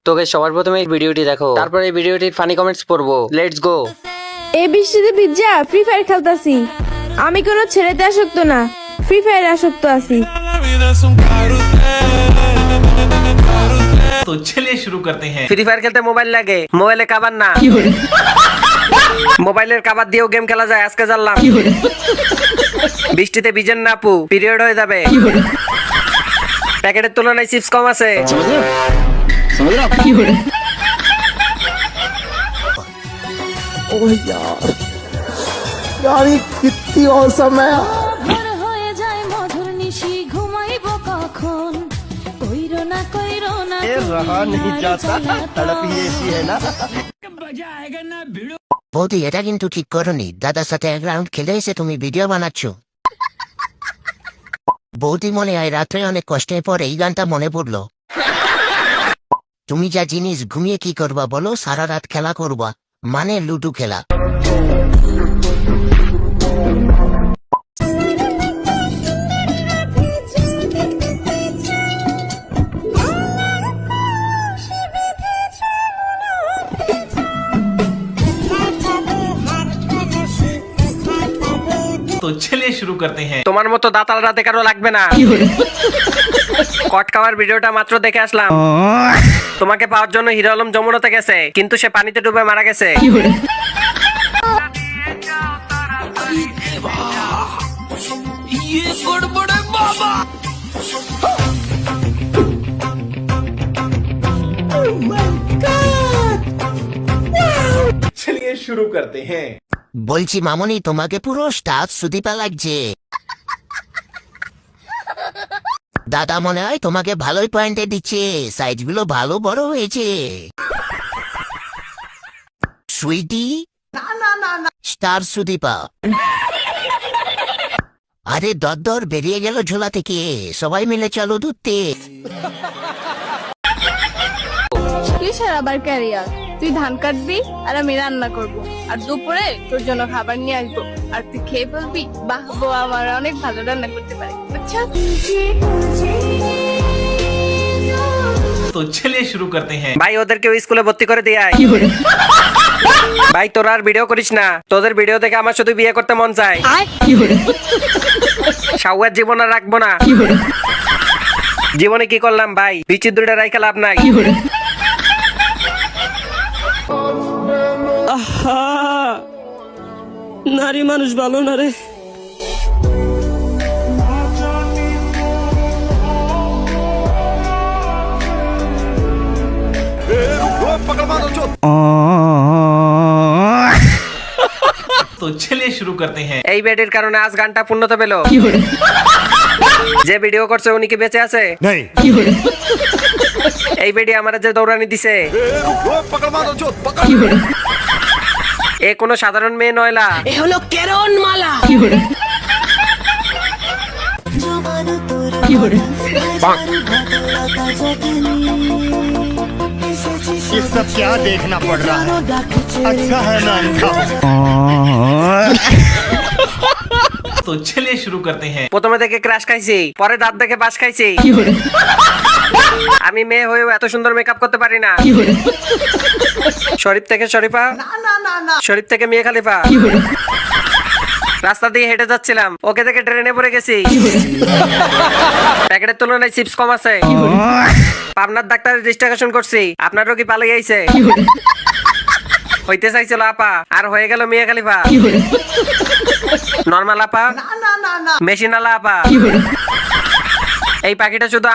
তোকে সবার প্রথমে এই ভিডিওটি দেখো, তারপর এই ভিডিওটির ফানি কমেন্টস পড়বো। Let's go. এই বৃষ্টিতে ভিজা ফ্রি ফায়ার খেলতাছি। আমি কোনো ছেলেতে আসক্ত না, ফ্রি ফায়ার আসক্ত আছি। तो चलिए शुरू करते हैं। ফ্রি ফায়ার খেলতে মোবাইল লাগে, মোবাইলে কাভার না। মোবাইলের কাভার দিয়েও গেম খেলা যায়, আজকে জানলাম। বৃষ্টিতে ভিজেন না আপু, পিরিয়ড হয়ে যাবে। প্যাকেটের তুলনায় চিপস কম আছে। यार ये कितनी औसम है। ভোর হয়ে যায় মধুর নিশি ঘুমাইব কখন কইরো না ये रहा नहीं जाता, तड़प ही ऐसी है ना। বৌদি এটা কিন্তু ঠিক করনি। দাদার সাথে এক রাউন্ড খেলে এসে তুমি ভিডিও বানাচ্ছ। বৌদি মনে হয় রাত্রে অনেক কষ্টের পর এই গানটা মনে পড়লো। তুমি যা জিনিস ঘুমিয়ে কি করবা বলো? সারা রাত খেলা করবা, মানে লুডু খেলা। तो चलिए शुरू करते हैं। তোমার মতো দাতাল রাতে কারো লাগবে না। কট খাওয়ার ভিডিওটা মাত্র দেখে আসলাম। তোমাকে পাওয়ার জন্য হিরো আলম যমুনাতে গেছে, কিন্তু সে পানিতে ডুবে মারা গেছে। चलिए शुरू करते हैं। বলছি মামনি, তোমাকে পুরো স্টাফ সুদীপা লাগছে। দাদা মনে হয় তোমাকে ভালোই পয়েন্টে দিচ্ছে, সাইজগুলো ভালো বড় হয়েছে। সুইটি স্টার সুদীপা। আরে দর বেরিয়ে গেল ঝোলা থেকে, সবাই মিলে চলো ধরতে। কিসের আবার ক্যারিয়ার? তুই ধান কাটবি আর আমি রান্না করব, আর দুপুরে তোর জন্য খাবার নিয়ে আসবো, আর তুই খেয়ে বলবি বাহ বউ আমার অনেক ভালো রান্না করতে পারে। আচ্ছা तो चलिए शुरू करते हैं। ভাই ওদেরকে স্কুলে ভর্তি করে দিয়ে আয়। ভাই তোরা আর ভিডিও করিস না, তোদের ভিডিও দেখে আমার শুধু বিয়ে করতে মন চায়। শাওয়ার জীবন আর রাখবো না। জীবনে কি করলাম ভাই, বিচিত্র দুইটা রাইখা লাভ নাই। নারী মানুষ ভালো না রে। तो चलिए शुरू करते हैं। এই বেডের কারণে আজ গানটা পূর্ণতা পেল। যে ভিডিও করছে উনি কি বেঁচে আছে? এই বেডি আমার যে দৌড়ানি দিছে, এ কোনো সাধারণ মেয়ে নয়লা। এ হলো কেরন মালা। ये सब क्या देखना पड़ रहा है? अच्छा है ना इनका। तो चलिए शुरू करते हैं। প্রথমে থেকে ক্রাশ খাইছি, পরে দাঁত দেখে বাস খাইছি। আমি মেয়ে হয়েও এত সুন্দর মেকআপ করতে পারি না। শরীফ থেকে শরীফা, শরীফ থেকে মিয়া খালিফা। রাস্তা দিয়ে হেঁটে যাচ্ছিলাম, ওকে থেকে ট্রেনে পড়ে গেছি। প্যাকেটের তুলনায় চিপস কম আছে। পাবনার ডাক্তারের রেজিস্ট্রেশন করছি, আপনার রোগী পালিয়ে আইছে। হইতে চাইছিল আপা, আর হয়ে গেল মিয়া খালিফা। নর্মাল আপা, মেশিন আলা আপা। এই পাখিটা শুধু